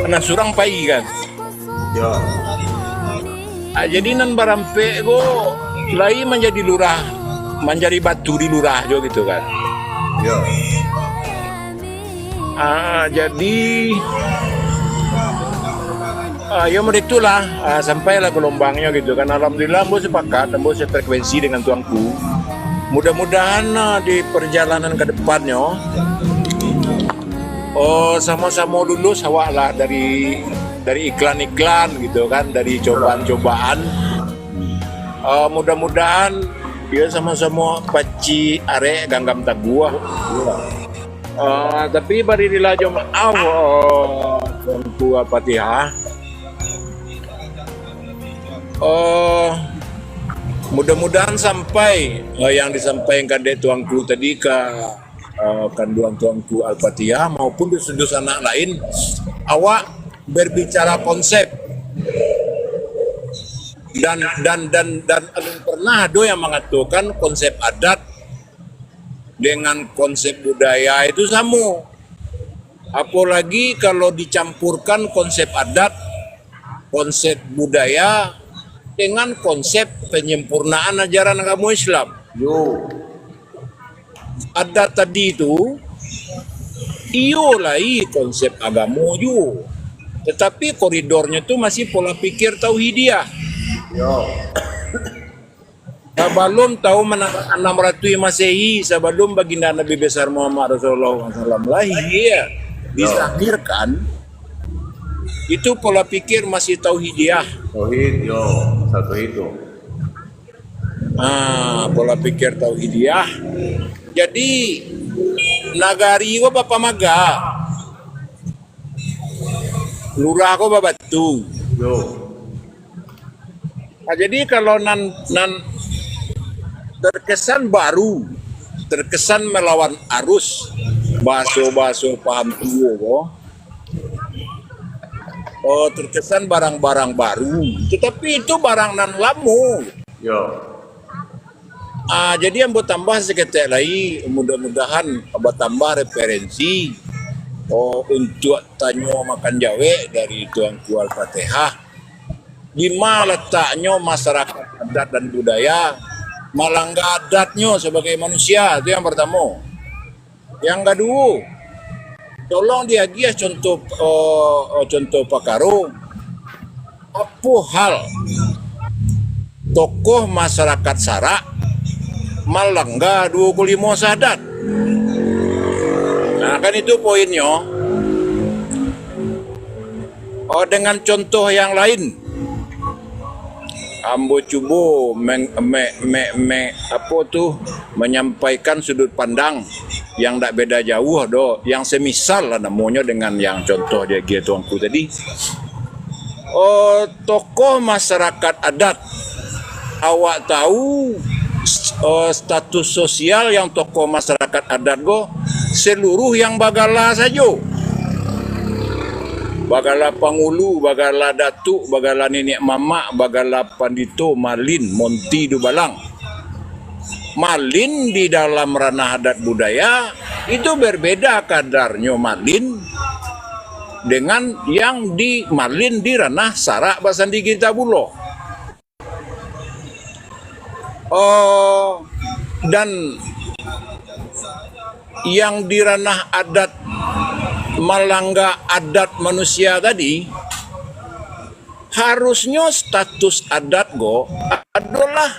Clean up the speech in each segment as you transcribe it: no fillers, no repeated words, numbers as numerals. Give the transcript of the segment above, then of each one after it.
Karena surang pai kan. Ya. Jadi nan barampe go lai menjadi lurah, menjadi batu di lurah jo gitu kan. Ya. Jadi ya begitulah sampailah gelombangnya gitu kan. Alhamdulillah ambo sepakat, ambo sefrekuensi dengan tuangku. Mudah-mudahan di perjalanan ke depannya sama-sama lulus awak lah dari iklan-iklan gitu kan, dari cobaan-cobaan. Mudah-mudahan dia sama-sama paci are ganggam taguah. Tapi bari dilajo maaf tuangku Al-Fatihah. Mudah-mudahan sampai yang disampaikan dari tuangku tadi ke kanduan tuangku Al-Fatihah maupun di sudut anak lain, awak berbicara konsep dan pernah ada yang mengatakan konsep adat dengan konsep budaya itu sama. Apalagi kalau dicampurkan konsep adat, konsep budaya dengan konsep penyempurnaan ajaran agama Islam. Yo. Adat tadi itu iyo lai konsep agama yo, tetapi koridornya itu masih pola pikir tauhidiyah. Yo. Sebelum tahun 600 Masehi, sebelum baginda Nabi besar Muhammad Rasulullah SAW lahir, dilahirkan, itu pola pikir masih tauhidiyah. Tauhid yo, satu itu. Pola pikir tauhidiyah. Jadi nagari ko Bapak Maga, lurah ko Babatu. Yo. Jadi kalau nan terkesan baru, terkesan melawan arus, baso paham tuh terkesan barang-barang baru, tetapi itu barang nan lamo. Yo. Jadi yang buat tambah seketek lagi, mudah-mudahan buat tambah referensi untuk tanyo makan jawe dari tuangku Al-Fatihah. Di mana letaknya masyarakat adat dan budaya, malangga adatnya sebagai manusia, itu yang pertama. Yang kedua, tolong dia contoh pakaro, apa hal tokoh masyarakat Sarak malangga 25 sadat. Nah kan itu poinnya. Dengan contoh yang lain, ambo cubo menyampaikan sudut pandang yang tak beda jauh yang semisal lah namanya dengan yang contoh dia tuangku tadi. Tokoh masyarakat adat, awak tahu status sosial yang tokoh masyarakat adat seluruh yang bagala saja. Bagala Pangulu, bagala Datuk, bagala Nenek Mama, bagala Pandito, Malin, Monti, Dubalang. Malin di dalam ranah adat budaya itu berbeda kadarnya Malin dengan yang di Malin di ranah Sarak Basandi kita Bulo. Dan yang di ranah adat malangga adat manusia tadi, harusnya status adat adalah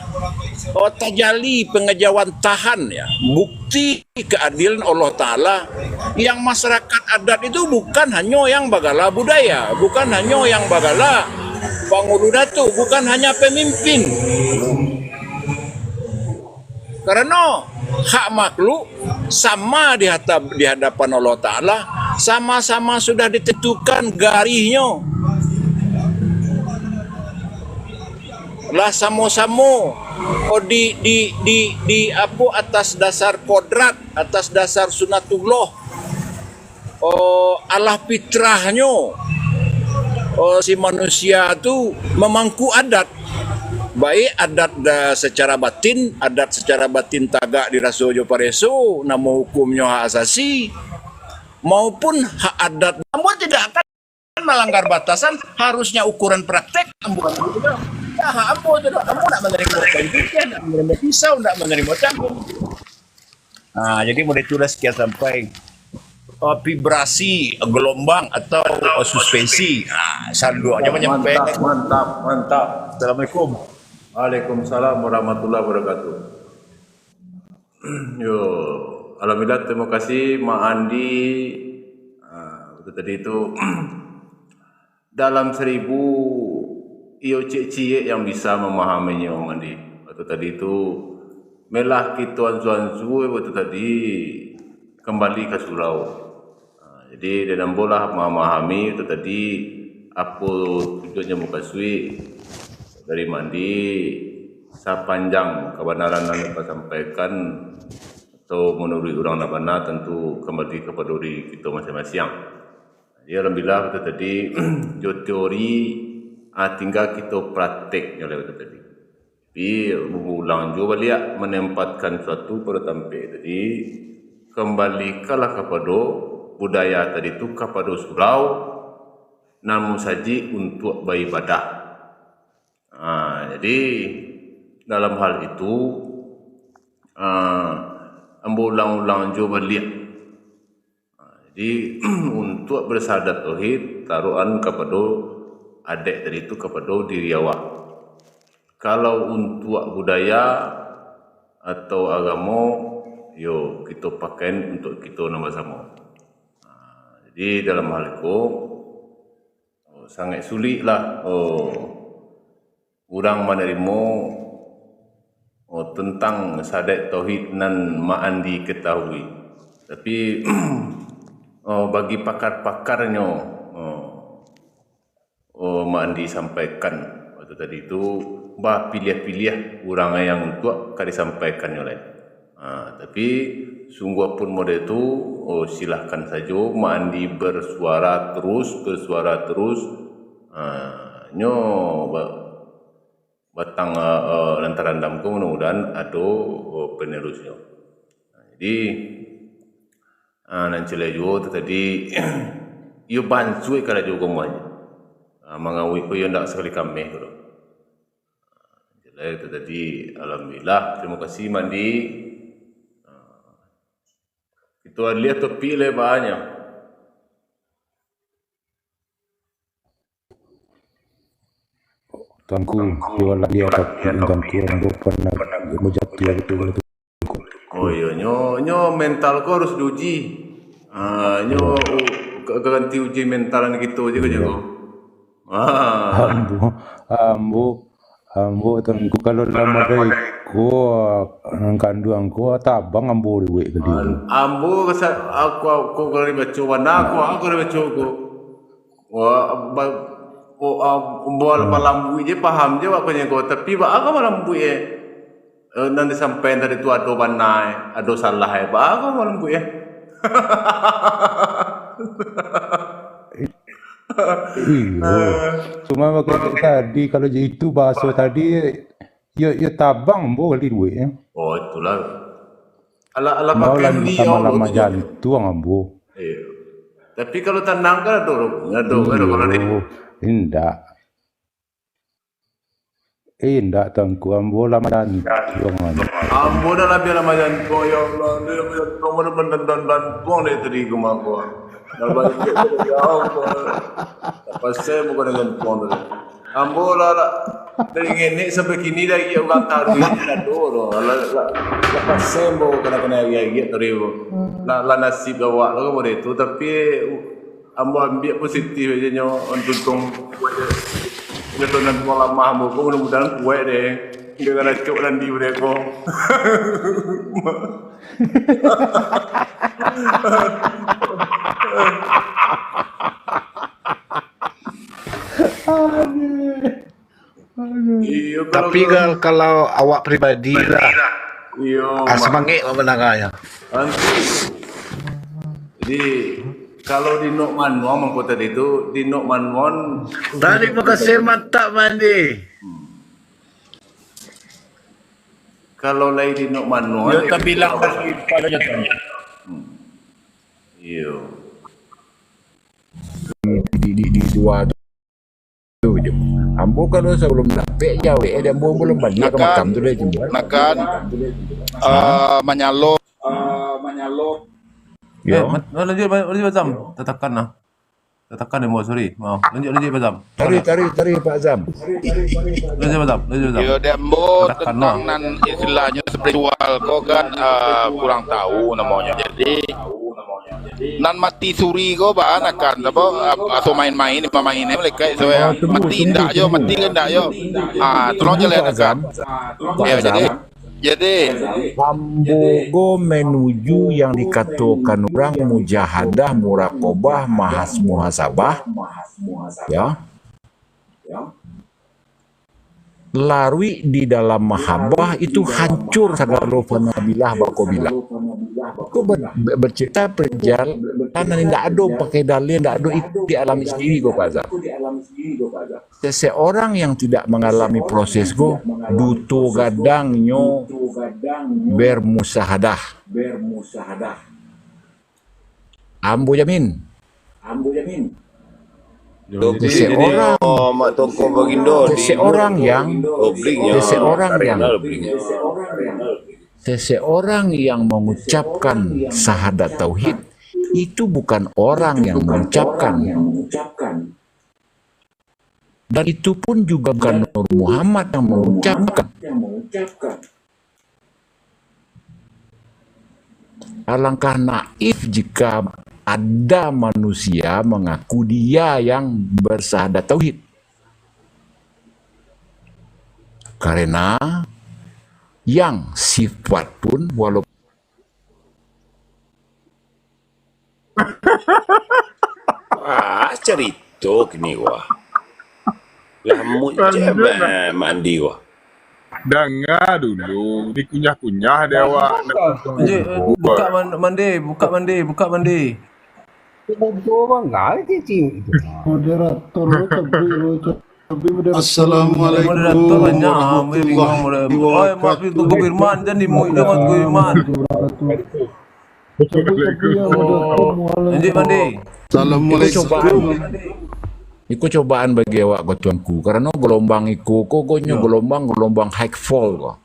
tajali pengejauhan tahan ya, bukti keadilan Allah Ta'ala. Yang masyarakat adat itu bukan hanya yang bagala budaya, bukan hanya yang bagala pangulu datu, bukan hanya pemimpin. Karena hak makhluk sama di hadapan Allah Ta'ala, sama-sama sudah ditentukan garisnya. Lah sama-sama atas dasar kodrat, atas dasar sunatullah, Allah fitrahnya si manusia itu memangku adat. Baik adat secara batin tagak di Rasojo Pareso, nama hukumnya hak asasi, maupun hak adat. Namun tidak akan melanggar batasan, harusnya ukuran praktek ambo itu. Ya, ambo itu, ambo nak menerima pendidikan, nak menerima pisau, nak menerima canggung. Nah, jadi mau ditulis sekian sampai vibrasi gelombang atau suspensi. Nah, saldonya menyampaikan. Mantap. Assalamualaikum. Waalaikumsalam warahmatullahi wabarakatuh. Yo, alhamdulillah, terima kasih Mak Andi. Itu tadi itu dalam 1000 iyo cik yang bisa memahaminya Mak Andi. Itu tadi itu melah kita anzu itu tadi kembali ke surau. Jadi dalam bola memahami itu tadi apa tujuannya muka sui dari mandi sepanjang kebenaran yang dapat sampaikan atau menurut orang nabana tentu kembali kepada diri kita masing-masing. Jadi alhamdulillah itu tadi jo teori tinggal kita praktek oleh itu tadi. Tapi mengulang juga balik menempatkan suatu pada tampil tadi kembalikanlah kepada budaya tadi itu kepada surau namun saji untuk beribadah. Jadi dalam hal itu ambo ulang-ulang juga balik. Jadi untuk bersyahadat tauhid taruhan kepada adik tadi itu kepada diri awak. Kalau untuk budaya atau agama, yo kita pakai untuk kita nama sama. Jadi dalam hal itu sangat sulit lah orang menerima tentang syahadat tauhid nan Mak Andi ketahui. Tapi bagi pakar-pakarnya Mak Andi sampaikan waktu tadi itu bah pilih-pilih orang yang untuk disampaikan oleh. Tapi sungguh pun model itu silahkan saja Mak Andi bersuara terus nyo batang lantaran damku mudah-mudahan ada penerusnya. Jadi nanti juga tadi yo bantu kalau juga semuanya mengawi ko yo ndak sekali kami kalau. Jadi itu tadi alhamdulillah terima kasih Mandi. Itu lihat topi le banyak. Tuanku, jualan dia tuanku yang pernah berjatuh itu. Oh iya, nyo mental ko harus diuji. Nyo ganti uji mentalan gitu aja ko. Ambo tuanku kalau lama dari ko kanduang ko tabang ambo duit ke dia. Ambo aku kalau baca warna aku baca ko. Buat malambu je paham je waktunya ko tapi ba aku malambu nanti sampai tadi tu ada banai ada salah ba aku malambu Cuma waktu tadi kalau itu bahasa tadi ya tabang ambo kali duit ya. Oh itulah ala mau pakai dia lama jantung ambo. Tapi kalau tenang kan ada kalau di Indak tangku ambo lama jantung ambo dah lebih lama jantung ya Allah dia benar benar tuang dari tadi rumah gua dah balik ya Allah pasal bukan dengan tuang tadi ambo lah dari ini sampai kini dah ia ulang tahun ini dah dulu lepas sembo kena ia tadi lah nasib awak lah kepada itu tapi ambo ambil positif aja nyo untung itu nanti malam ambo ko mudah-mudahan kuat deh dia kena cuk dan di mereka Tapi kalau awak pribadi lah semangat menanganya. Jadi kalau di Nok Manwon mengkota itu di Nok Manwon Tadi makasih mantap Mandi. kalau lagi di Nok Manwon Yo tak bilang pada jatuhnya. iyo di dua tu je. Ambo kalau sebelum dapet jauh dia ambo belum balik ke makam tu dia jemput. Nakan menyalok Ya. Lanjut Bazam. Tekan lah. Tekan demo, sorry. Maaf. Lanjut Bazam. Tarik Pak Azam. Lanjut Bazam. ya dembo Tekan tentang nan istilahnya spiritual kok kan kurang tahu namanya. Jadi nan mati suri ko ba akan apa atau main-main mereka so mati ndak yo mati kan ndak yo tolong jalan kan ya jadi Ambogo menuju yang dikatakan orang mujahadah, muraqabah, muhasabah, ya. Larui di dalam mahabbah itu hancur segala fanabilah bakobilah. Aku bercerita perjalanan tidak ada pakai dalil, tidak ada itu dialami sendiri go Pak. Seseorang yang tidak mengalami proses go duto gadangnya bermusahadah. Ambo jamin. Seseorang yang mengucapkan syahadat tauhid itu bukan orang yang mengucapkan, dan itu pun juga bukan Nur Muhammad yang mengucapkan. Alangkah naif jika ada manusia mengaku dia yang bersyahadat tauhid. Karena yang sifat pun walaupun cerita kini wah. Lah mujab mandi wah. Dengar dulu, dikunyah-kunyah dia awak. Buka mandi. Assalamualaikum warahmatullahi wabarakatuh. Firman dan dimuik dengan Firman. Lanjut mandi. Assalamualaikum. Iku cobaan bagi awak ko tuanku, karena gelombang iku kogonya gelombang high fall ko.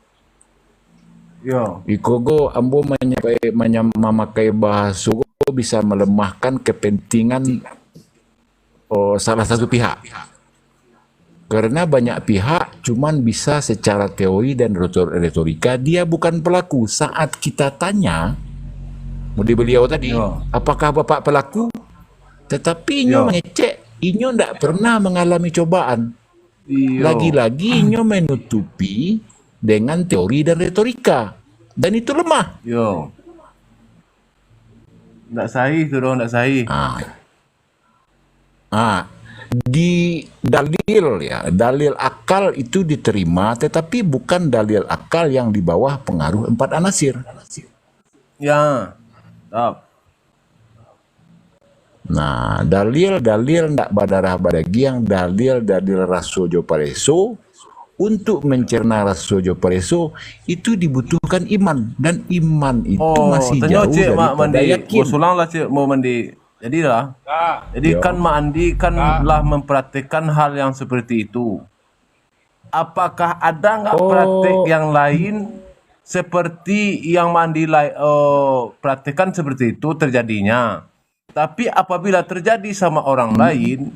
Ya. Iku go ambo memakai bahasa go bisa melemahkan kepentingan salah satu pihak. Karena banyak pihak cuman bisa secara teori dan retorika, dia bukan pelaku. Saat kita tanya, mudi beliau tadi, apakah bapak pelaku? Tetapi inyo mengecek, inyo tidak pernah mengalami cobaan. Lagi-lagi inyo menutupi dengan teori dan retorika. Dan itu lemah. Tidak sahih tu dong, tidak sahih. Di dalil akal itu diterima, tetapi bukan dalil akal yang di bawah pengaruh 4 anasir. Ya, Nah, dalil ndak badarah badagi yang dalil rasul jo pareso. Untuk mencerna rasul jo pareso itu dibutuhkan iman, dan iman itu masih jauh daripada yakin. Sulang lah cik mau mandi. Jadi kan Mak Andi kan lah mempraktikkan hal yang seperti itu. Apakah ada nggak praktik yang lain seperti yang Mak Andi praktikkan seperti itu terjadinya? Tapi apabila terjadi sama orang lain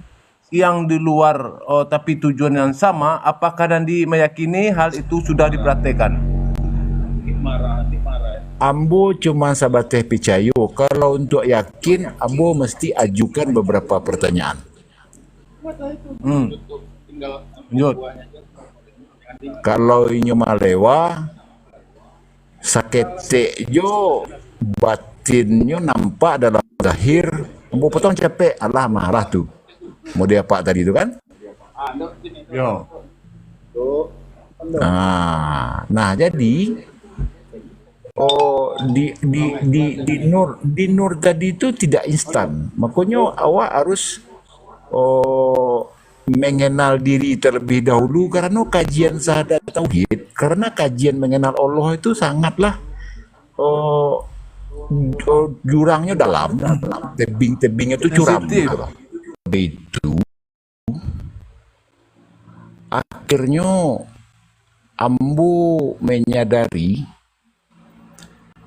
yang di luar tapi tujuan yang sama, apakah Andi meyakini hal itu sudah dipraktikkan? Ambo cuma sabateh percaya. Kalau untuk yakin, Ambo mesti ajukan beberapa pertanyaan. Kalau inyo malewa, sakete jo batinnya nampak dalam zahir, Ambo potong capek, Allah marah tu. Mau dia apa tadi tu kan? Nah jadi di nur tadi itu tidak instan. Makanya awak harus mengenal diri terlebih dahulu, karena kajian syahadat tauhid, karena kajian mengenal Allah itu sangatlah jurangnya dalam, tebing-tebingnya itu curam. itu akhirnya ambo menyadari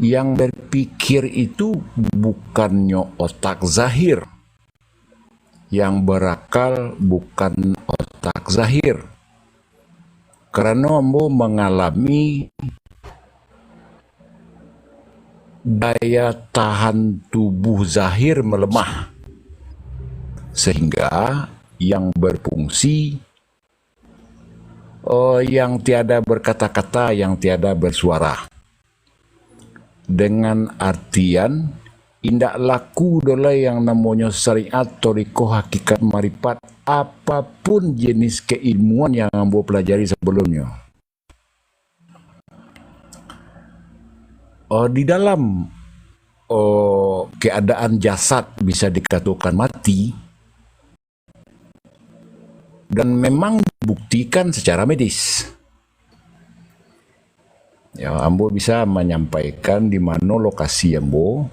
yang berpikir itu bukannya otak zahir, yang berakal bukan otak zahir. Karena ambo mengalami daya tahan tubuh zahir melemah, sehingga yang berfungsi, yang tiada berkata-kata, yang tiada bersuara. Dengan artian indak laku dola yang namanya syariat, toriko, hakikat, marifat, apapun jenis keilmuan yang ambo pelajari sebelumnya. Di dalam keadaan jasad bisa dikatakan mati, dan memang dibuktikan secara medis. Ya, ambo bisa menyampaikan di mana lokasi ambo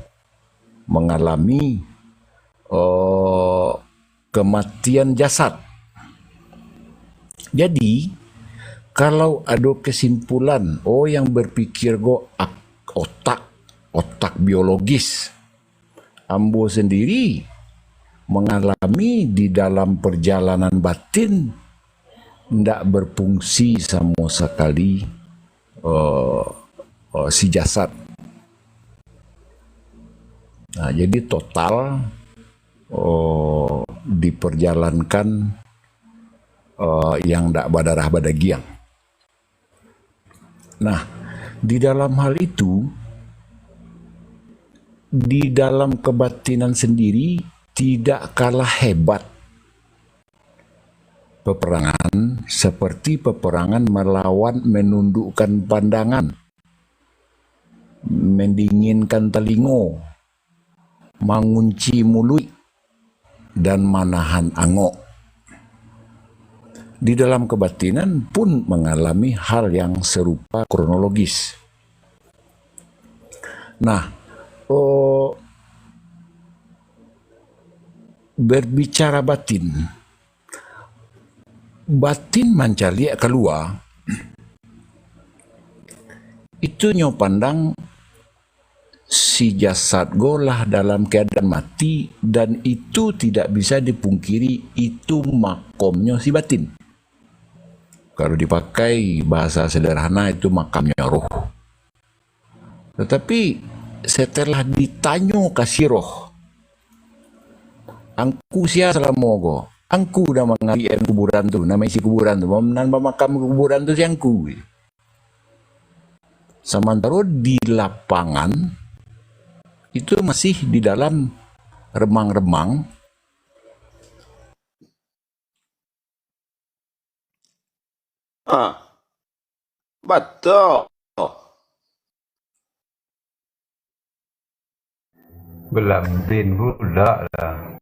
mengalami kematian jasad. Jadi, kalau ada kesimpulan, yang berpikir otak biologis, ambo sendiri mengalami di dalam perjalanan batin tidak berfungsi sama sekali si jasad. Nah, jadi total diperjalankan yang tidak berdarah badagiang. Nah, di dalam hal itu, di dalam kebatinan sendiri tidak kalah hebat peperangan, seperti peperangan melawan menundukkan pandangan, mendinginkan telingo, mengunci mulut, dan manahan angok. Di dalam kebatinan pun mengalami hal yang serupa kronologis. Nah, berbicara batin mencari keluar, itu nyo pandang si jasad golah dalam keadaan mati, dan itu tidak bisa dipungkiri, itu makomnya si batin. Kalau dipakai bahasa sederhana, itu makamnya roh. Tetapi setelah ditanya kasih roh, angku sia selamogo, angku dah mengalir kuburan tu, nama isi kuburan tu, nama makam kuburan tu si angku. Sementara di lapangan itu masih di dalam remang-remang. Betul. Belambin pula lah.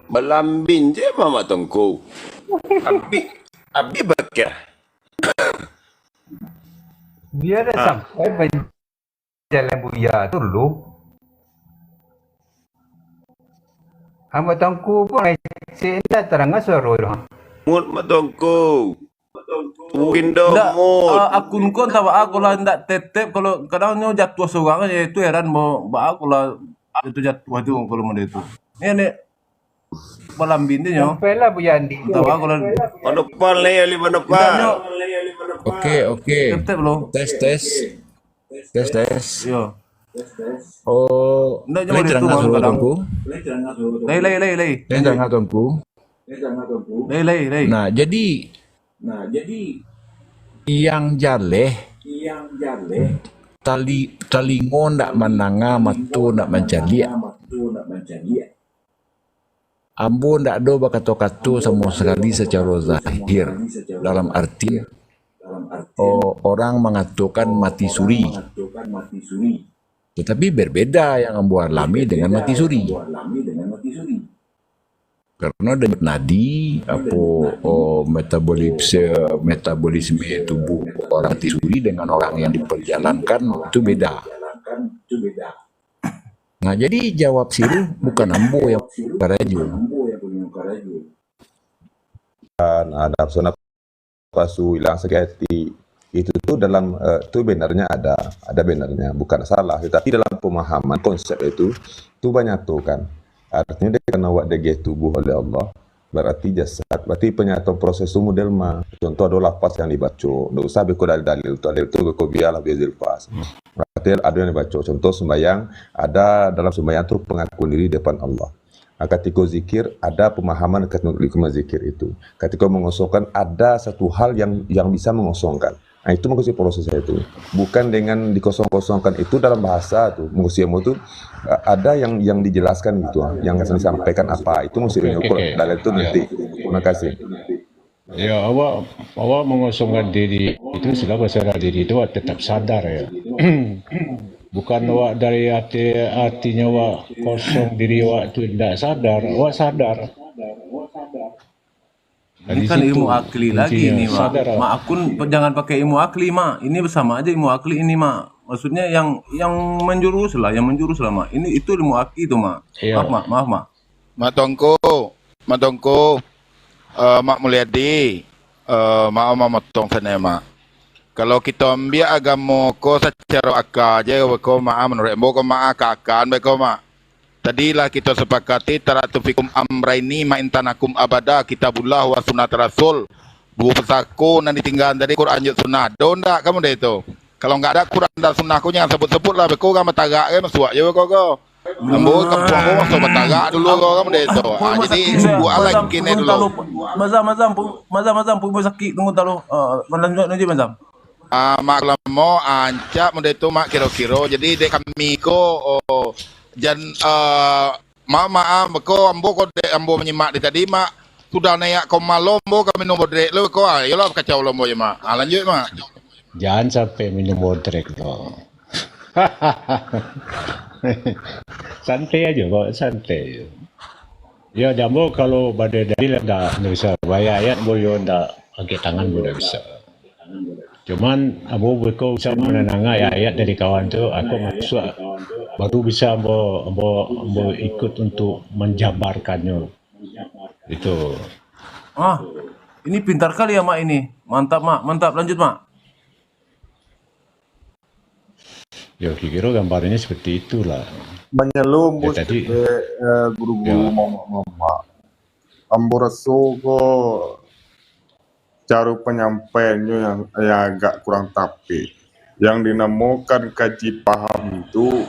Belambin je Mama Tengku. Abi bakar. Dia dah sampai jalan buaya tu dulu. Hamba tangku pun senda terang suara tu. Mut Mak Tengku. Mungkin dah mut. Akun kau tahu aku lah ndak tetep kalau kadangnya jatuh seorang aja itu heran mau aku lah itu jatuh itu kalau mana itu. Ini Belambin dia nyo. Sampai lah buaya Andi. Tahu aku lah. Depan leh, lima depan. Oke. Tetep lo. Tes. Yo. Lay terang suara tongku. Lay. Lay terang tongku. Lay. Nah, jadi yang jaleh talingo ndak menanga, matu ndak mencalia. Ambo ndak do bakato-kato sama sekali secara zahir, dalam arti orang mengatakan mati suri, tetapi berbeda yang ambo alami dengan mati suri. Karena dengan nadi metabolisme tubuh orang mati suri dengan orang yang diperjalankan itu beda. Nah, jadi jawab siru bukan ambo yang barajo. ada zona pasu hilang sakit hati. Itu tuh dalam itu benarnya ada benarnya, bukan salah. Tetapi dalam pemahaman konsep itu banyak tuh kan. Artinya dia kena wak dege tubuh oleh Allah, berarti jasad. Berarti penyatuan proses itu model mah. Contoh ada lafaz yang dibaca. Nggak usah beko dalil itu beko biarlah biazil pas. Berarti ada yang dibaca. Contoh sembahyang, ada dalam sembahyang tuh pengakuan diri depan Allah. Ketika zikir ada pemahaman ketika zikir itu. Ketika mengosongkan ada satu hal yang bisa mengosongkan. Nah itu maksudnya prosesnya itu. Bukan dengan dikosong-kosongkan itu dalam bahasa tuh. Maksudnya itu ada yang dijelaskan gitu, yang disampaikan apa. Itu maksudnya dalam itu nanti. Terima kasih. Ya, awak mengosongkan diri itu sudah bersadar diri itu awak tetap sadar ya. Bukan awak dari artinya awak kosong diri awak itu tidak sadar, awak sadar. Ini kan ilmu akli lagi nih, Mak. Mak, akun jangan pakai ilmu akli, Mak. Ini bersama aja ilmu akli ini, Mak. Maksudnya yang menjurus lah, Mak. Ini itu ilmu akli itu, Mak. Iya. Maaf, Mak. Mak Tongko, Mak Mulyadi, Mak motong sana, Mak. Kalau kita ambil agama ko secara akal aja, ko Mak menurut ko Mak akakan, ko Mak. Tadilah kita sepakati taratu fikum amraini ma intanakum abada kitabullah wa sunnat rasul. Bu pesaku nan ditinggalan tadi Quran yuk sunnah. Do ndak kamu dah itu. Kalau enggak ada Quran dan sunnah ku jangan sebut-sebut lah beko kamu tagak ke masuak je ko. Ambo kampung ko masuk tagak dulu ko kamu dah itu. Jadi buat lagi kene dulu. Mazam pu sakit tunggu talu. Lanjut Mazam. Mak lamo ancap muda itu mak kira-kira. Jadi dek kami ko jan maaf ko ambo menyimak di tadi mak sudah naik ko malombo kami minum bodrek lo ko ayolah kacau lombo ya mak. Lanjut mak. Jangan sampai minum bodrek lo. Santai aja kok, santai. Ya jambo kalau badai dalil ndak bisa bayar ayat boyo ndak pakai tangan boleh bisa. Cuman abu beko bisa menenangi ayat dari kawan tu, aku masuk baru bisa ambo ikut untuk menjabarkannya. Itu. Ini pintar kali ya Mak ini. Mantap Mak, mantap. Lanjut Mak. Ya kira gambarnya seperti itulah. Menyelum Ya, tadi guru-guru mama. Ambo raso ko cara penyampaiannya yang agak kurang tepat. Yang dinamakan kaji paham itu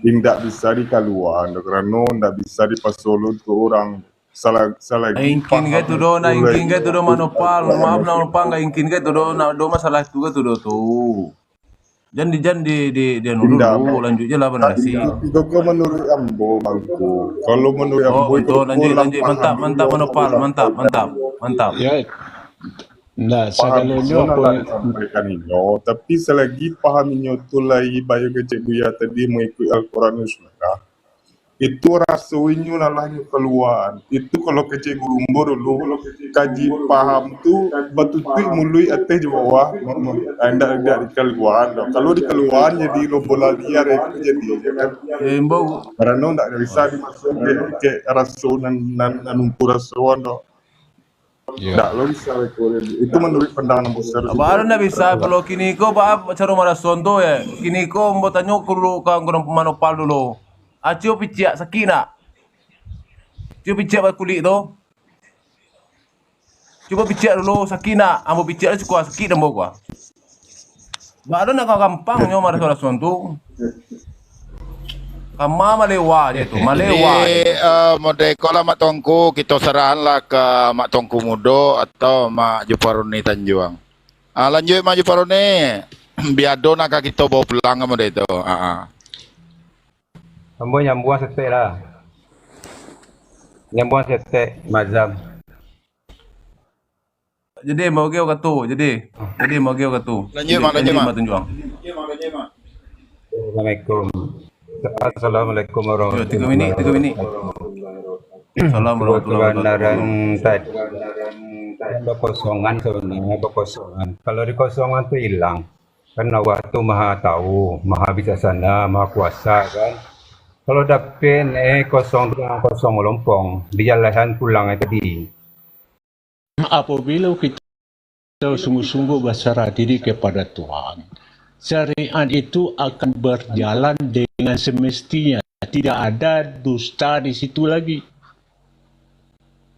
tidak bisa dikaluan karena tidak bisa dipasolun ke orang salah Ingkin ke tu do na ingkin ke tu do manopal. Maaf na manopal enggak ingkin ke tu do na do masalah tu ke tu do tu. Jangan di dulu lanjutnya lah bernasi. Itu menurut ambo bangku. Kalau menurut ambo itu lanjut mantap mantap. Ya. Nah, segalanya apa sampaikan ini, tapi selagi pahaminya tu lagi bayu kecik buya tadi mengikut Al-Quran dan Sunnah, itu rasuinnya lalahnya keluar. Itu kalau kecik gurumbur dulu kaji paham tu betul-betul mulai atas di bawah, anda dikeluar. Kalau dikeluar jadi lo bola liar itu jadi. Karena tidak bisa dimasuk ke rasunan dan umpur rasuan dok. Ya. Lo bisa itu menurut pandangan besar. Baru ndak bisa kalau kini ko ba cara marason tu ya. Kini ko mau tanya dulu kang kurang pemanopal dulu. Acio piciak sakina. Cio piciak kulit tu. Coba piciak dulu sakina. Ambo piciak cukup sakit ambo gua. Baru nak gampang nyo marason tu. Kama malewa je tu, malewa. Model kalau Mak Tongku kita serahanlah ke Mak Tongku Mudo atau Mak Juparuni Tanjuang. Lanjut Mak Juparuni. Biar dona kita bawa pulang ke model itu. Ambo nyambung setek lah. Nyambung setek mazam. Jadi mau geo katu, jadi mau geo katu. Lanjut Mak Tanjuang. Assalamualaikum. Assalamualaikum warahmatullahi 3 minit. Assalamualaikum warahmatullahi wabarakatuh. Kekosongan sebenarnya kekosongan. Kalau di kosongan itu hilang. Kan Allah itu maha tahu, maha bijaksana, maha kuasa kan. Kalau dapin 02 Melompong, di jalan pulang tadi. Apabila kita sungguh-sungguh berserah diri kepada Tuhan, syariat itu akan berjalan dengan semestinya. Tidak ada dusta di situ lagi.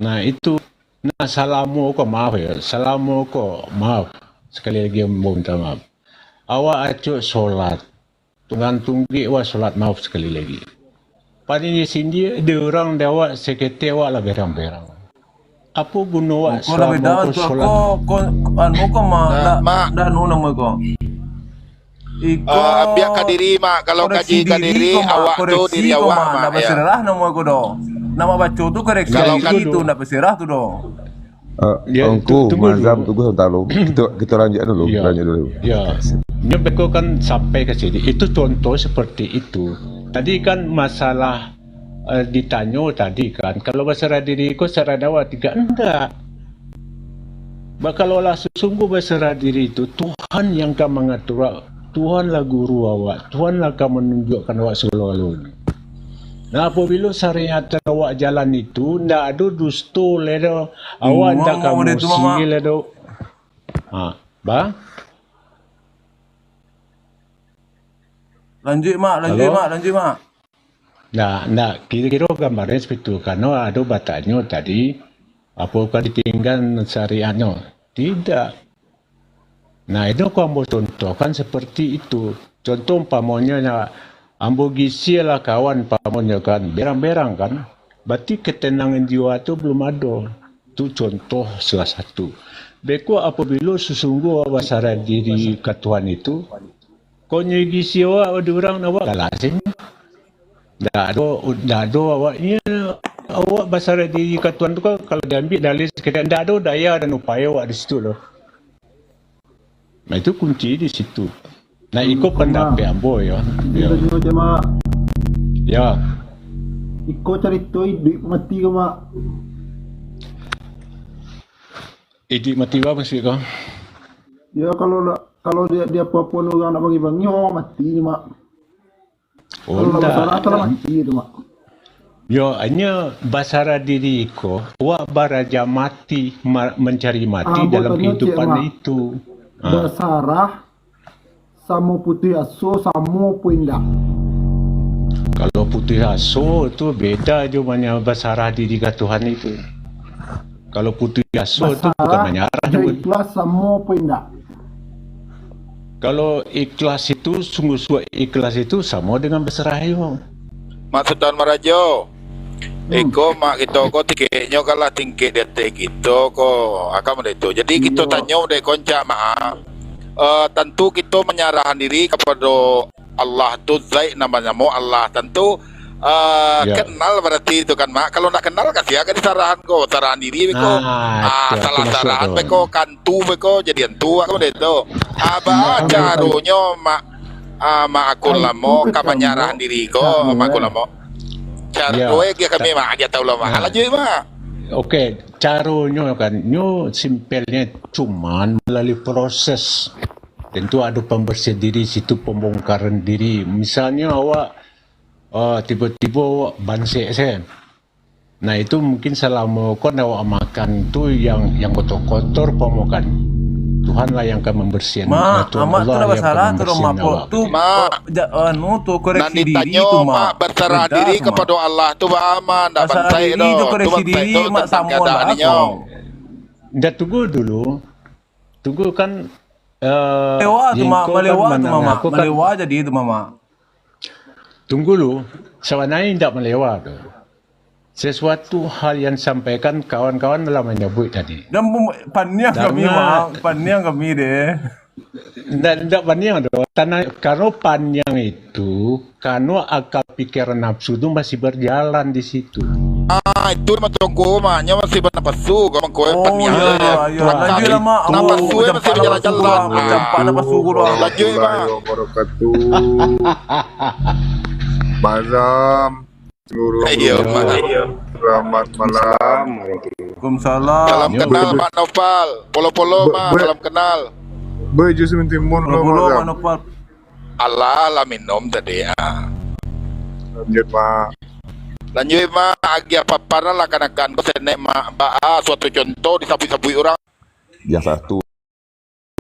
Nah itu, nah salamu ko maaf ya, salamu ko maaf. Sekali lagi mau minta maaf. Awak acuk solat, tunggang-tunggi awak solat maaf sekali lagi. Pada di sini dia orang awak sekete awak lah berang-berang. Apa guna awak Kau dah beda selama tu kau solat? kau anu kau mah Mak, dah anu nama kau. Iko biar kadiri mak kalau kaji kadiri awak tu diri awak mak nak ya. berserah nama kau dah. Nama baca tu koreksi Kalau diri kan- tu nak berserah tu dah. Ya, Engkau tunggu mazhab dulu. tunggu sebentar dulu. Kita lanjut dulu, Ya, lanjut dulu. ya. Ini Beko kan sampai ke sini. Itu contoh seperti itu. Tadi kan masalah ditanya tadi kan, kalau berserah diri kau serah dawa tidak enggak. Kalau lah sesungguh berserah diri itu Tuhan yang akan mengatur. Tuhanlah guru awak. Tuhanlah akan menunjukkan awak selalu. Nah apabila syariat awak jalan itu, ndak ada dusta ledo. Awak ndak Mama, kamu itu, Mama. sih ledo. Bang? Lanjut mak, lanjut mak. Nah, kira-kira gambarnya seperti itu. Karena ada batanya tadi, apakah ditinggal syariatnya? Tidak. Nah, itu aku ambil contoh kan seperti itu. Contoh umpamanya, ambil gisi lah kawan umpamanya kan, berang-berang kan. Berarti ketenangan jiwa itu belum ada. Itu contoh salah satu. Beko apabila sesungguh awak sadar diri ke Tuhan itu, kau nyegisi awak, ada orang awak galasin. Dah ada awaknya awak basar diri ke Tuhan tu kan kalau diambil dalil sekadar dah ada daya dan upaya awak di situ loh. Nah itu kunci di situ. Nah ikut pendapat ambo ya. Ya. Ya. Ikut cerita hidup mati ke mak? Hidup mati apa maksud kau? Ya kalau dia apa-apa orang nak bagi bangi orang mati ni mak. Oh Kalau nak bersalah tak. kalau mati tu mak. Ya hanya basara diri ko awak baraja mati mencari mati Abang dalam tanya, kehidupan Cik Mak. itu. Bersarah sama putih asuh sama pun indah. Kalau putih asuh tu beda je mana basarah diri ke Tuhan itu. Kalau putih asuh tu bukan menyarah Dia juga. ikhlas sama pun indah. Kalau ikhlas itu sungguh-sungguh ikhlas itu sama dengan berserah yo. Maksud Tuan Marajo. Eko mak kita ko tiketnya kalah tingkit detik kita ko akan itu. Jadi kita tanya dek konca mak. Tentu kita menyerahkan diri kepada Allah tu zat namanya Allah tentu kenal berarti itu kan mak. Kalau nak kenal kasih akan disarahan ko sarahan diri beko. Salah sarahan beko kantu beko jadi entu akan itu. Aba carunya mak mak aku lamo ka menyerahkan diri ko mak aku lamo. Cara dia kami mak dia tahu lama. Lanjut mak. Okey, caranya kan nyo simpelnya cuman melalui proses. Tentu ada pembersihan diri situ, pembongkaran diri. Misalnya awak tiba-tiba awak bansek saya. Nah itu mungkin selama kau awak makan tu yang kotor-kotor pemakan. Tuhanlah yang akan membersihkan. Mak, amat tu dah bersalah tu dah mak tu. Anu tu koreksi diri tu mak. Berserah diri kepada Allah tu aman dah bantai tu koreksi diri mak samun mak. Dah tunggu dulu. Tunggu kan melewa tu mak, melewa tu mama. Melewa jadi tu mama. Tunggu dulu. Sebenarnya tidak melewa tu. Sesuatu hal yang sampaikan kawan-kawan dalam menyebut tadi. Dan paniang kami mak, paniang kami deh. Tidak paniang tu. Karena paniang itu, karena akal pikiran nafsu itu masih berjalan di situ. Itu matungku maknya masih bernapasu kalau kau paniang. Lanjutlah mak. Napasu masih berjalan-jalan. Campak napasu guru. Lanjut mak. Mazam seluruh selamat malam. Waalaikumsalam. Salam kenal Mak Nopal. Polo-polo Mak, salam kenal. Baju seminti mon Polo Mak Nopal. Allah lah minum tadi. Lanjut Mak. Lanjut mah agi apa para lah kanakan ko senek suatu contoh disabui-sabui orang. Yang satu.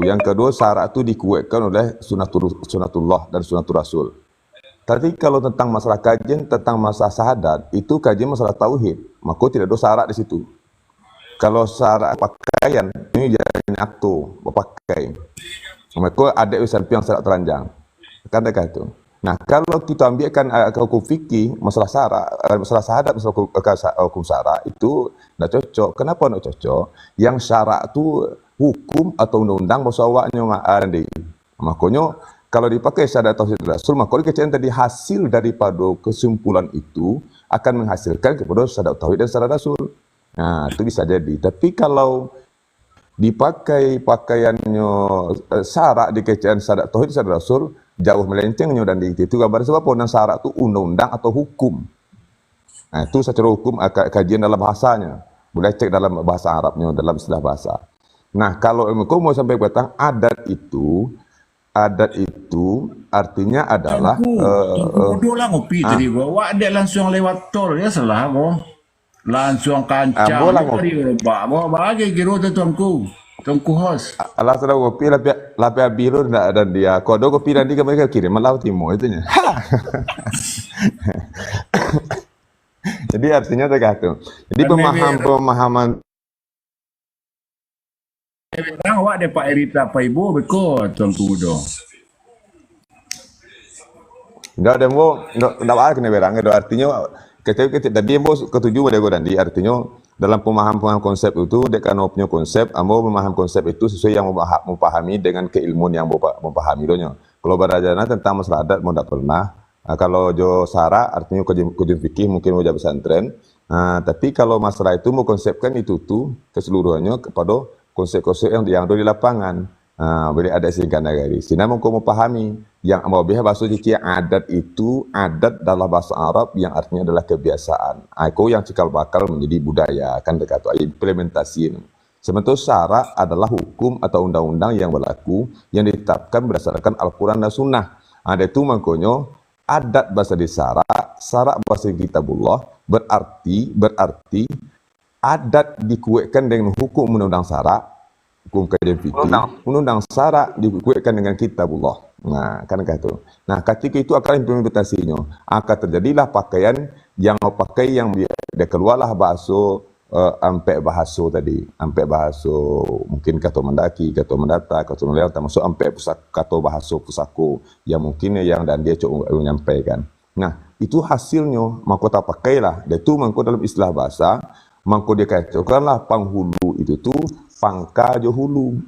Yang kedua, syarat itu dikuatkan oleh sunatullah dan sunatul rasul. Tapi kalau tentang masalah kajian, tentang masalah syahadat, itu kajian masalah tauhid. Maka tidak ada syarat di situ. Kalau syarat pakaian, ini jangan aktu, pakai. Maka ada yang syarat teranjang. Kan dekat itu. Nah, kalau kita ambilkan hukum fikih, masalah syarat, masalah syahadat, masalah hukum syarat, itu tidak cocok. Kenapa tidak cocok? Yang syarat itu hukum atau undang-undang bahasa awaknya nanti. Makanya kalau dipakai syahadat tauhid rasul, maka dikatakan tadi hasil daripada kesimpulan itu akan menghasilkan kepada syahadat tauhid dan syahadat rasul. Nah, itu bisa jadi. Tapi kalau dipakai pakaiannya syarat dikatakan syahadat tauhid syahadat rasul, jauh melencengnya dan itu gambar sebab pun syarat itu undang-undang atau hukum. Nah, itu secara hukum kajian dalam bahasanya. Boleh cek dalam bahasa Arabnya, dalam istilah bahasa. Nah, kalau kau mau sampai batang adat itu artinya adalah bodoh lah ngopi tadi gua. Wak dia langsung lewat tol ya salah gua. Langsung kancang. Bola tadi bawa bagi kira tu tuanku host. Allah sudah kopi lapia biru dan dia kodo kopi dan dia mereka kirim Laut Timur itunya. Jadi artinya tergantung. Jadi pemahaman Orang awak ada Pak Erita Pak Ibu bekor tuanku do. Enggak ada enggak ada kena berang itu artinya ketika tadi bos ketujuh ada dan di artinya dalam pemahaman konsep itu dia kan punya konsep, ambo memaham konsep itu sesuai yang memahami dengan keilmuan yang memahami donya. Kalau berajana tentang masalah adat mau tidak pernah. Kalau jo sara artinya kujun fikih mungkin mau jadi pesantren. Tapi kalau masalah itu mau konsepkan itu tuh keseluruhannya kepada konsep-konsep yang ada di lapangan. Boleh ada singkat negari. Sina mau pahami yang mau biha bahasa cici adat itu adat dalam bahasa Arab yang artinya adalah kebiasaan. Aku yang cikal bakal menjadi budaya kan dekat implementasi. Sementara syarat adalah hukum atau undang-undang yang berlaku yang ditetapkan berdasarkan Al-Quran dan Sunnah. Ada itu makanya adat bahasa di syarat bahasa kitabullah berarti adat dikuatkan dengan hukum undang-undang syarat, hukum kajian fikih, undang-undang syarat dikuatkan dengan kitabullah. Nah, kan itu. Nah, ketika itu akan implementasinya, akan terjadilah pakaian yang pakai yang dia keluarlah bahasa ampe bahasa tadi, ampe bahasa mungkin kata mendaki, kata mendata, kata melihat termasuk ampe kata bahasa pusako yang mungkin yang dan dia coba menyampaikan. Nah, itu hasilnya mahkota pakailah. Dia itu mangko dalam istilah bahasa mangko dia katakanlah panghulu itu tuh pangka johulu.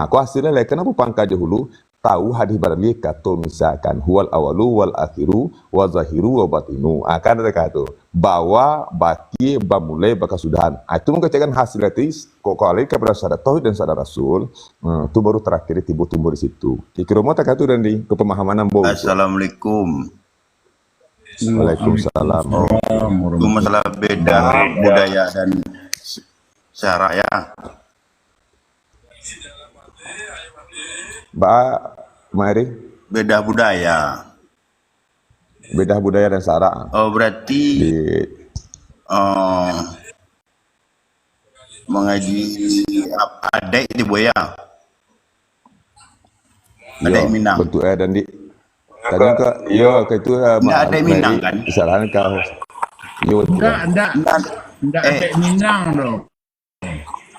Kau hasilnya lah kenapa pangka johulu? Tahu hadis barali kata misalkan huwal awalu wal akhiru wa zahiru wa batinu. Kan ada kata bahwa baki bamulai bakasudahan. Itu mengatakan hasil itu kok kali kepada syahadat tauhid dan syahadat rasul. Itu baru terakhir tiba tumbuh di situ. Dikira mau tak itu dan di kepemahaman ambo. Assalamualaikum. Waalaikumsalam. Itu masalah beda budaya dan syarat ya. Mari. Beda budaya. Beda budaya dan syarat. Oh berarti mengaji adat di Buaya. Adat Minang. Bentuk dan di tadi ke itu enggak ada Minang kan? Kesalahan kau. Enggak ada Minang dong.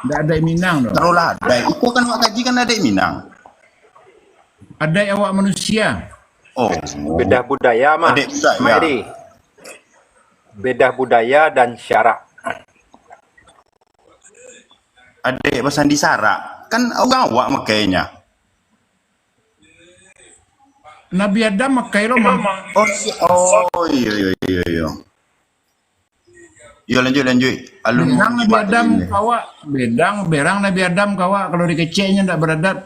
Enggak ada Minang dong. Taruhlah ada. Aku kan wak kaji kan ada Minang. Ada awak manusia. Oh. Beda budaya mah. Mari. Beda budaya dan syarak. Adik bahasa di syarak. Kan awak makainya. Nabi Adam makai lama. Oh iya. Yo lanjut. Berang Nabi Adam kawa, berang Nabi Adam kawa kalau dikeceknya tidak beradat.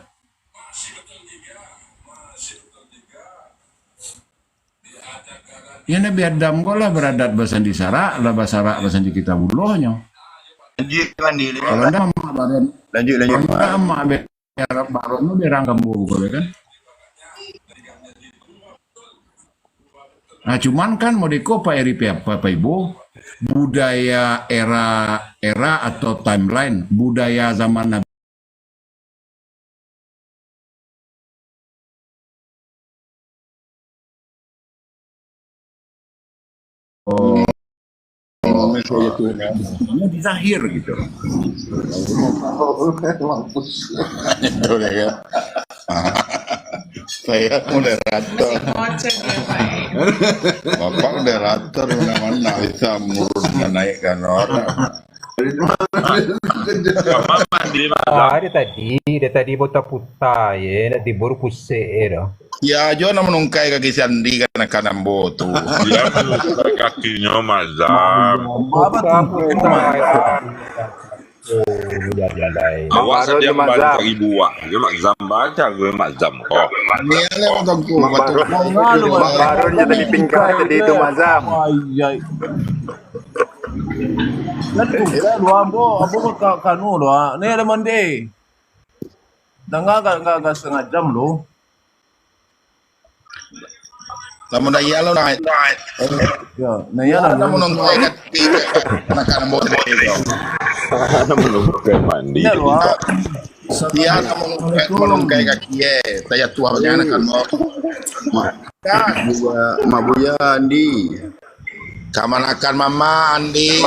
Ya Nabi Adam kok lah beradat bahasa di syarak, lah bahasa di kitabullohnya. Lanjut mandi. Kalau anda mak baron. Lanjut. Kalau mak baron berang kamu boleh kan? Nah, cuman kan modeko Pak Eri Pak Ibu, budaya era atau timeline, budaya zaman Nabi. Ini di zahir gitu. Itu ya. Saya moderator. Bapak moderator mana bisa menaikkan orang. Dia tadi putar-putar ya, nak tibur pusing dah. Ya, jo na menungkai kaki sandi karena kanan botu. Dia menungkai kakinya mazam. Awak saja membantu ibu wak. Dia mazam baca gue mazam kok. Ni ale motongku, Barunya tadi pingkai tadi itu mazam. Lu abo kanu lo. Ni ada mandi. Dah enggak setengah jam lo. Lamun daya lo naik. Ya, nah ya lah. Namun menungkai kaki kanan botu. Ada menungkai mandi. Ya lo. Dia menungkai kaki saya tua banyak kan mau. Mabuya Andi. Kamanakan Mama Andi.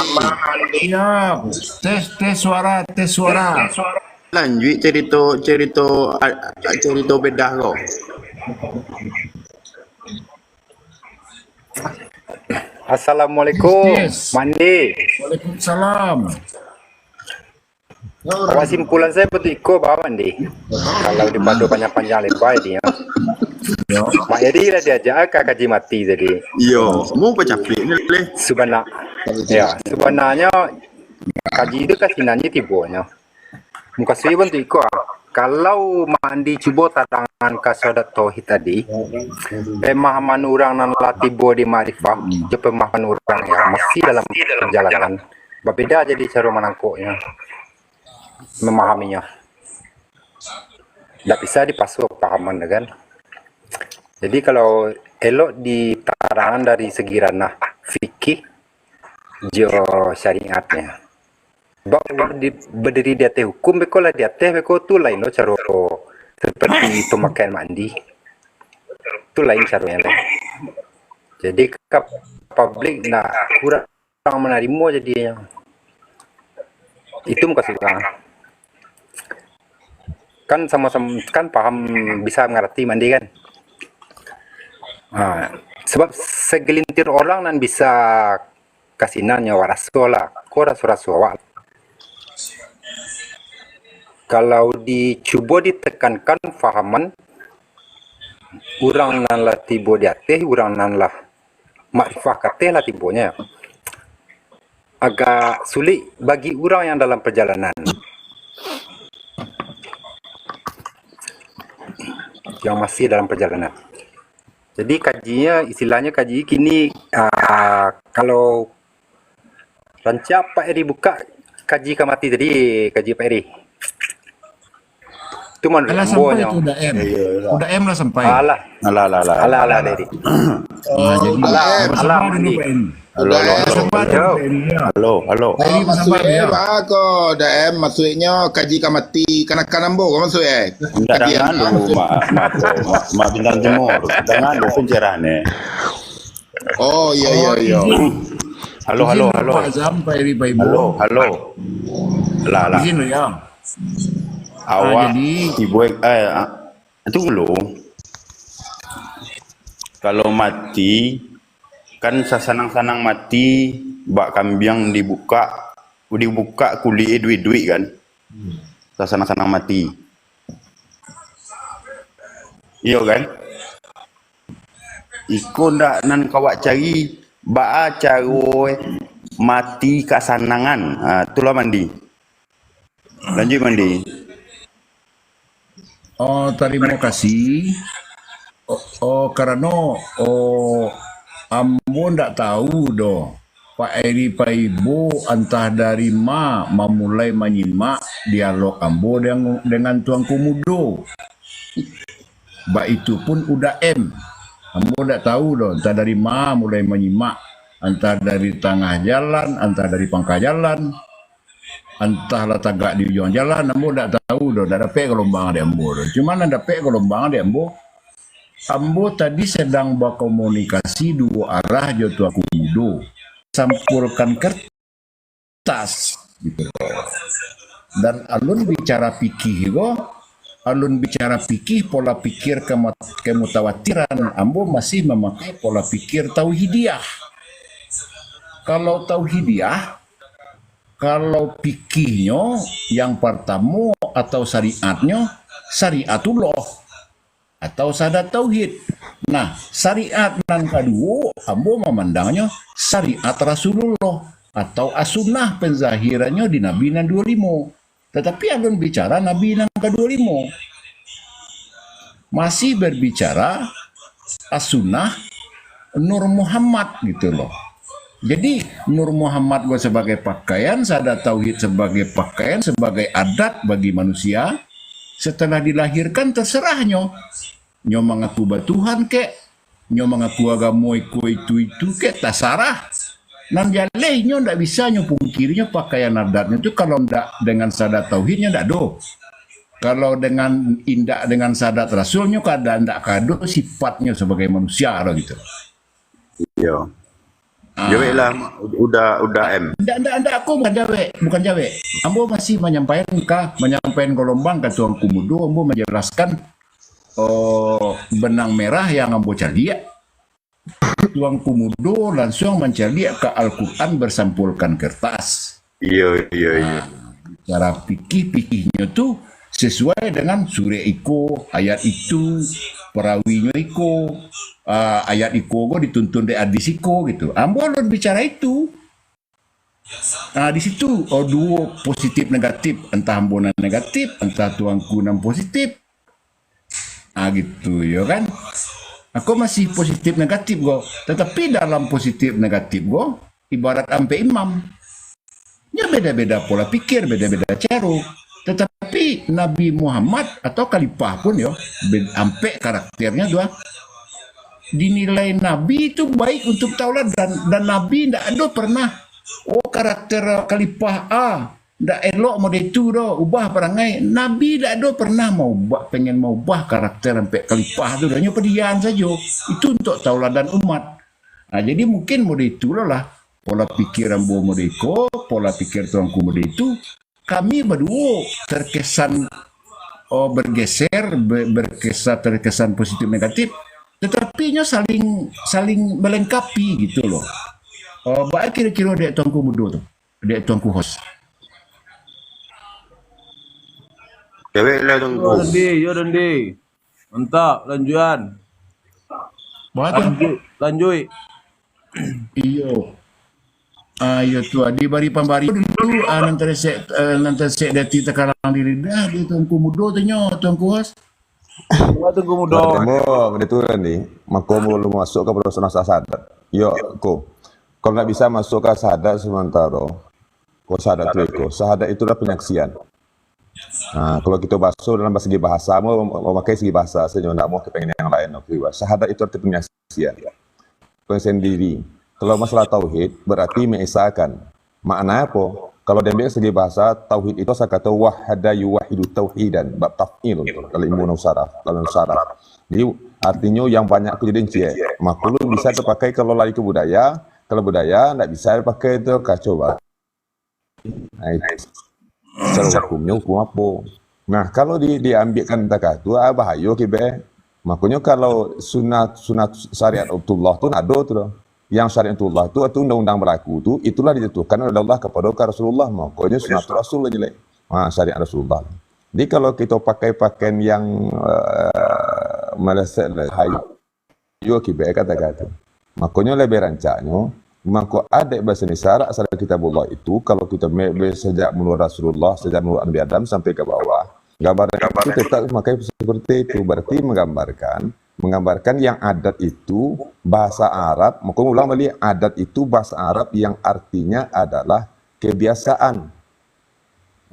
Siap. Tes suara. Lanjut cerita bedah kau. Assalamualaikum, Yes. Mandi. Waalaikumsalam. Kesimpulan saya begitu Pak Mandi. Kalau di Padu panjang-panjang lebar dia. Mak Eri lah diajak ke kaji mati tadi. Yo, mau pecaplik ni leh. Sebenarnya kaji itu kasinannya tibonya. Muka saya pun ikut. Kalau mandi cuba tadangan kasodat tauhid tadi, pemahaman orang nan latibo di marifah, je pemahaman orang yang masih dalam perjalanan, berbeda jadi cara menangkuknya, memahaminya. Tak bisa dipasuk pahaman kan. Jadi kalau elok di tarangan dari segi ranah fikih, jo syariatnya. Berdiri di atas hukum, bekolah di atas beko tu lain lo cara seperti pemakaian mandi, tu lain caranya lain. Jadi ke publik nak kurang menerima jadinya. Itu muka suka. Kan sama-sama kan paham bisa mengerti mandi kan. Sebab segelintir orang nan bisa kasinannya warasola, korasurasola. Kalau dicuba ditekankan fahaman, orang nan lah tibo di atas, orang nan lah makrifah kateh lah tibonya. Agak sulit bagi orang yang dalam perjalanan. Yang masih dalam perjalanan. Jadi kajinya, istilahnya kaji kini, kalau rancak Pak Eri buka kaji kamati tadi, kaji Pak Eri. Itu mana sampai itu udah M. Udah M lah sampai. Alah Eri. Jadi alah Andi. Halo. Ini maksudnya apa dah maksudnya kaji kamati kanak-kanak bo maksudnya. Jangan lu ma bintang timur. Jangan lu pencerahane. Oh iya. Halo. Sampai di Bible. Halo. Lah. Di sini ya. Awak ibu tunggu. Kalau mati kan sasanang-sanang mati bak kambiang dibuka kulit duit kan. Sasanang-sanang mati. Iya kan? Iko ndak nan kawak cari bak caro mati kasanangan. Itulah mandi. Lanjut mandi. Oh, terima kasih. Karena ambo ndak tahu doh. Pak Eri Pak Ibu entah dari memulai menyimak dialog ambo dengan Tuan Komodo. Mbak itu pun udah M. Ambo tidak tahu dong, entah dari mana mulai menyimak, entah dari tengah jalan, entah dari pangkal jalan, entahlah tagak di ujung jalan. Ambo tidak tahu dong, tidak dapat gelombang di Ambo dong. Cuman ada dapat gelombang di Ambo. Ambo tadi sedang berkomunikasi dua arah jotu aku mudo, sampulkan kertas gitu. Dan alun bicara pikir go. Alun bicara pikir, pola pikir kemutawatiran, Ambo masih memakai pola pikir tauhidiyah. Kalau tauhidiyah, kalau pikirnya yang pertama atau syariatnya, syariatullah atau sadat tauhid. Nah, syariat yang kedua, Ambo memandangnya syariat Rasulullah atau as-sunnah penzahirannya di Nabi yang 25. Tetapi alun bicara Nabi yang ke-25. Masih berbicara as-sunnah Nur Muhammad gitu loh. Jadi Nur Muhammad gue sebagai pakaian, sadat tauhid sebagai pakaian, sebagai adat bagi manusia. Setelah dilahirkan terserahnya. Nyo mengaku Tuhan kek, nyo mengaku agama itu kek, terserah. Nan jalehnya ndak bisa nyupungkirinya pakaian adatnya itu kalau ndak dengan sadat tauhidnya ndak do. Kalau dengan indak dengan sadat rasulnya kada ndak kado sifatnya sebagai manusia loh gitu. Iya. Jawe lah udah M. Ndak aku bukan jawe. Ambo masih menyampaikan gelombang ke tuan kumudo, ambo menjelaskan benang merah yang ambo cari. Tuang Kumudo langsung mencari ke Al-Quran bersampulkan kertas. Iya. Cara pikirnya tuh sesuai dengan surah iko, ayat itu, perawinya iko, ayat iko go dituntun di hadis iko gitu. Ambo bicara itu. Nah di situ dua positif negatif, entah ambo negatif, entah tuangku positif. Gitu ya kan. Aku masih positif negatif go, tetapi dalam positif negatif go ibarat ampe imam. Ya beda-beda pola pikir, beda-beda cara. Tetapi Nabi Muhammad atau khalifah pun ya, ampe karakternya dua. Dinilai Nabi itu baik untuk tauladan dan Nabi tidak ada pernah karakter khalifah ndak elok mau itu do ubah perangai. Nabi ndak ada pernah pengen mau ubah karakter sampai khalifah itu hanya pedian saja. Itu untuk tauladan umat. Nah, jadi mungkin mode itu lah pola pikir Ambo modeko, pola pikir tuanku mode itu kami berdua terkesan terkesan positif negatif, tetapi nya saling melengkapi gitu loh. Baik kira-kira dek tuanku mudo tuh, dek tuanku host. Yo Dendi. Mantap, lanjutan. Lanjut. Iyo. Ayo tu di bari pambari dulu nanti sek dati tekarang diri dah di tuanku mudo tanya tuanku host. Tuanku mudo. Bertemu betul ni. Mako belum masuk ke proses sadat. Yo ko. Kalau nggak bisa masuk ke sadat sementara. Ko sadat itu, sadat itulah penyaksian. Nah, kalau kita basuh dalam segi bahasa, mau pakai segi bahasa, saya tidak mau kepengen yang lain. Syahadat itu arti penyaksian, penyaksian diri. Kalau masalah tauhid, berarti mengesahkan. Makna apa? Kalau diambil segi bahasa, tauhid itu saya kata wahada yuwahidu tauhidan, bab taf'il, kalau ilmu nusaraf. Jadi artinya yang banyak kejadian cie. Maklum bisa terpakai kalau lari ke budaya, kalau budaya tidak bisa dipakai itu kacau banget. Nah, itu. Secara hukumnya hukum apa? Nah, kalau diambilkan takah itu bahaya kibe. Makanya kalau sunat syariat Allah tu ada tu. Yang syariat Allah tu atau undang-undang berlaku tu itulah ditentukan oleh Allah kepada Rasulullah. Makanya sunat Rasul jelek. Syariat Rasulullah. Jadi kalau kita pakai pakaian yang meleset hayo kibe kata-kata. Makanya lebih rancaknya maka ada bahasa Indonesia asal kitabullah itu kalau kita sejak mulai Rasulullah, sejak mulai Nabi Adam sampai ke bawah, gambaran itu tetap memakai seperti itu, berarti menggambarkan yang adat itu bahasa Arab, maka ulang balik adat itu bahasa Arab yang artinya adalah kebiasaan.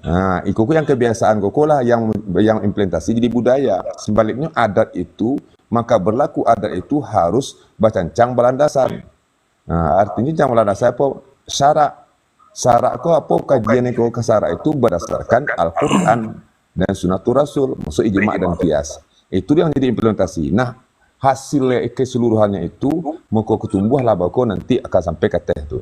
Nah, ikuku yang kebiasaan koko lah yang implementasi jadi budaya. Sebaliknya adat itu maka berlaku adat itu harus bacancang balandasan. Nah, artinya jang balandasan apa? Syarak. Syarak ko apa kajian ko ke syarak itu berdasarkan Al-Quran dan Sunnatul Rasul, maksud ijma' dan qiyas. Itu yang jadi implementasi. Nah, hasilnya keseluruhannya itu mengko ketumbuh lah bako nanti akan sampai ke teh tu.